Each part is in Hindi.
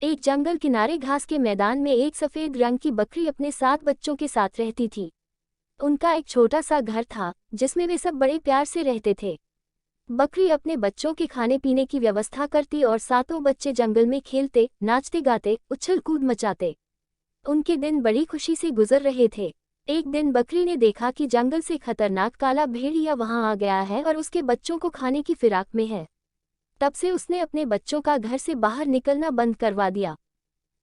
एक जंगल किनारे घास के मैदान में एक सफेद रंग की बकरी अपने 7 बच्चों के साथ रहती थी। उनका एक छोटा सा घर था जिसमें वे सब बड़े प्यार से रहते थे। बकरी अपने बच्चों के खाने पीने की व्यवस्था करती और सातों बच्चे जंगल में खेलते, नाचते गाते, उछल कूद मचाते। उनके दिन बड़ी खुशी से गुजर रहे थे। एक दिन बकरी ने देखा कि जंगल से खतरनाक काला भेड़िया वहां आ गया है और उसके बच्चों को खाने की फिराक में है। तब से उसने अपने बच्चों का घर से बाहर निकलना बंद करवा दिया।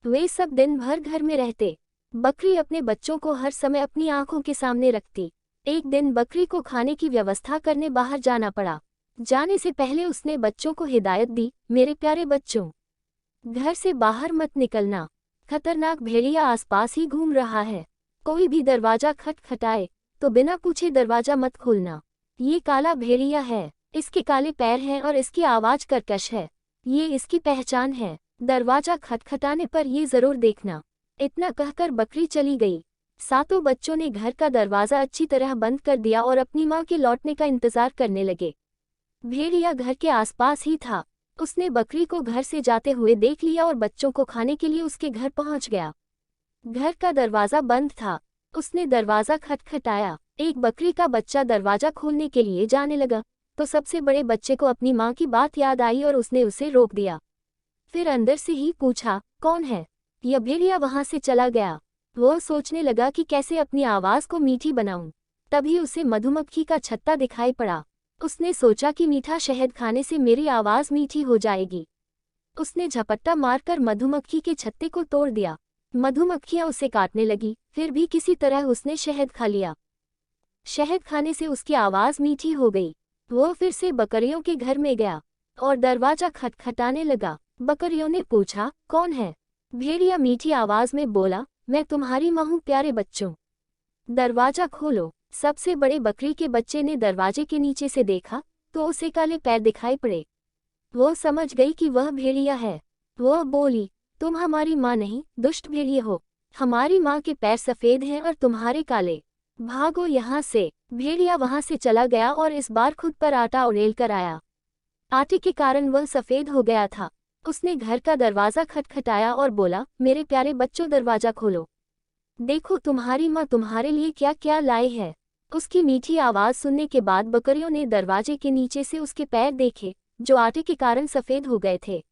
वे सब दिन भर घर में रहते। बकरी अपने बच्चों को हर समय अपनी आंखों के सामने रखती। एक दिन बकरी को खाने की व्यवस्था करने बाहर जाना पड़ा। जाने से पहले उसने बच्चों को हिदायत दी, मेरे प्यारे बच्चों, घर से बाहर मत निकलना। खतरनाक भेड़िया आसपास ही घूम रहा है। कोई भी दरवाजा खटखटाए तो बिना पूछे दरवाजा मत खोलना। ये काला भेड़िया है, इसके काले पैर हैं और इसकी आवाज कर्कश है। ये इसकी पहचान है। दरवाजा खटखटाने पर ये जरूर देखना। इतना कहकर बकरी चली गई। सातों बच्चों ने घर का दरवाजा अच्छी तरह बंद कर दिया और अपनी माँ के लौटने का इंतजार करने लगे। भेड़िया घर के आसपास ही था। उसने बकरी को घर से जाते हुए देख लिया और बच्चों को खाने के लिए उसके घर पहुंच गया। घर का दरवाजा बंद था। उसने दरवाजा खटखटाया। एक बकरी का बच्चा दरवाजा खोलने के लिए जाने लगा तो सबसे बड़े बच्चे को अपनी माँ की बात याद आई और उसने उसे रोक दिया। फिर अंदर से ही पूछा, कौन है? यह भेड़िया वहां से चला गया। वो सोचने लगा कि कैसे अपनी आवाज को मीठी बनाऊं। तभी उसे मधुमक्खी का छत्ता दिखाई पड़ा। उसने सोचा कि मीठा शहद खाने से मेरी आवाज मीठी हो जाएगी। उसने झपट्टा मारकर मधुमक्खी के छत्ते को तोड़ दिया। मधुमक्खियां उसे काटने लगी, फिर भी किसी तरह उसने शहद खा लिया। शहद खाने से उसकी आवाज मीठी हो गई। वो फिर से बकरियों के घर में गया और दरवाजा खटखटाने लगा। बकरियों ने पूछा, कौन है? भेड़िया मीठी आवाज में बोला, मैं तुम्हारी माँ हूँ प्यारे बच्चों, दरवाजा खोलो। सबसे बड़े बकरी के बच्चे ने दरवाजे के नीचे से देखा तो उसे काले पैर दिखाई पड़े। वो समझ गई कि वह भेड़िया है। वो बोली, तुम हमारी माँ नहीं, दुष्ट भेड़िए हो। हमारी माँ के पैर सफेद हैं और तुम्हारे काले। भागो यहाँ से। भेड़िया वहां से चला गया और इस बार खुद पर आटा उड़ेल कर आया। आटे के कारण वह सफेद हो गया था। उसने घर का दरवाजा खटखटाया और बोला, मेरे प्यारे बच्चों दरवाजा खोलो। देखो तुम्हारी माँ तुम्हारे लिए क्या क्या लाई है। उसकी मीठी आवाज सुनने के बाद बकरियों ने दरवाजे के नीचे से उसके पैर देखे जो आटे के कारण सफेद हो गए थे।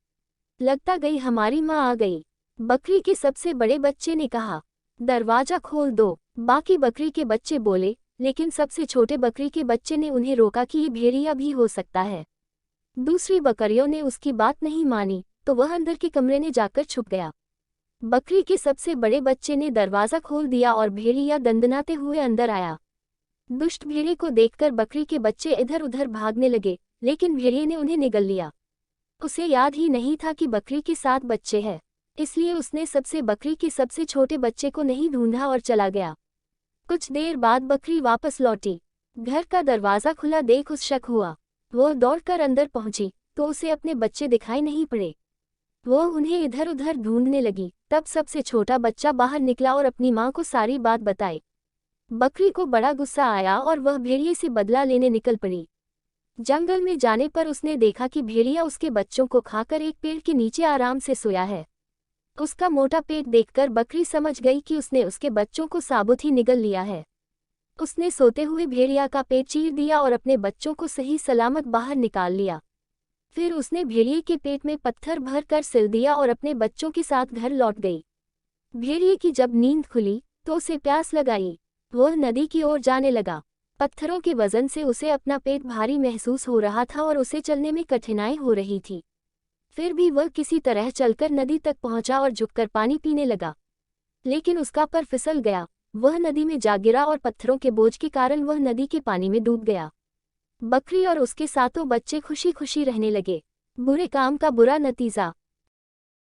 लगता गई हमारी माँ आ गई। बकरी के सबसे बड़े बच्चे ने कहा, दरवाजा खोल दो। बाकी बकरी के बच्चे बोले, लेकिन सबसे छोटे बकरी के बच्चे ने उन्हें रोका कि ये भेड़िया भी हो सकता है। दूसरी बकरियों ने उसकी बात नहीं मानी तो वह अंदर के कमरे में जाकर छुप गया। बकरी के सबसे बड़े बच्चे ने दरवाजा खोल दिया और भेड़िया दंदनाते हुए अंदर आया। दुष्ट भेड़िए को देखकर बकरी के बच्चे इधर उधर भागने लगे, लेकिन भेड़िए ने उन्हें निगल लिया। उसे याद ही नहीं था कि बकरी के 7 बच्चे हैं, इसलिए उसने सबसे बकरी के सबसे छोटे बच्चे को नहीं ढूंढा और चला गया। कुछ देर बाद बकरी वापस लौटी। घर का दरवाजा खुला देख उसे शक हुआ। वो दौड़कर अंदर पहुंची तो उसे अपने बच्चे दिखाई नहीं पड़े। वो उन्हें इधर उधर ढूंढने लगी। तब सबसे छोटा बच्चा बाहर निकला और अपनी माँ को सारी बात बताई। बकरी को बड़ा गुस्सा आया और वह भेड़िए से बदला लेने निकल पड़ी। जंगल में जाने पर उसने देखा कि भेड़िया उसके बच्चों को खाकर एक पेड़ के नीचे आराम से सोया है। उसका मोटा पेट देखकर बकरी समझ गई कि उसने उसके बच्चों को साबुत ही निगल लिया है। उसने सोते हुए भेड़िया का पेट चीर दिया और अपने बच्चों को सही सलामत बाहर निकाल लिया। फिर उसने भेड़िए के पेट में पत्थर भर कर सिल दिया और अपने बच्चों के साथ घर लौट गई। भेड़िए की जब नींद खुली तो उसे प्यास लगाई। वह नदी की ओर जाने लगा। पत्थरों के वजन से उसे अपना पेट भारी महसूस हो रहा था और उसे चलने में कठिनाई हो रही थी। फिर भी वह किसी तरह चलकर नदी तक पहुंचा और झुककर पानी पीने लगा, लेकिन उसका पर फिसल गया। वह नदी में जा गिरा और पत्थरों के बोझ के कारण वह नदी के पानी में डूब गया। बकरी और उसके सातों बच्चे खुशी खुशी रहने लगे। बुरे काम का बुरा नतीजा।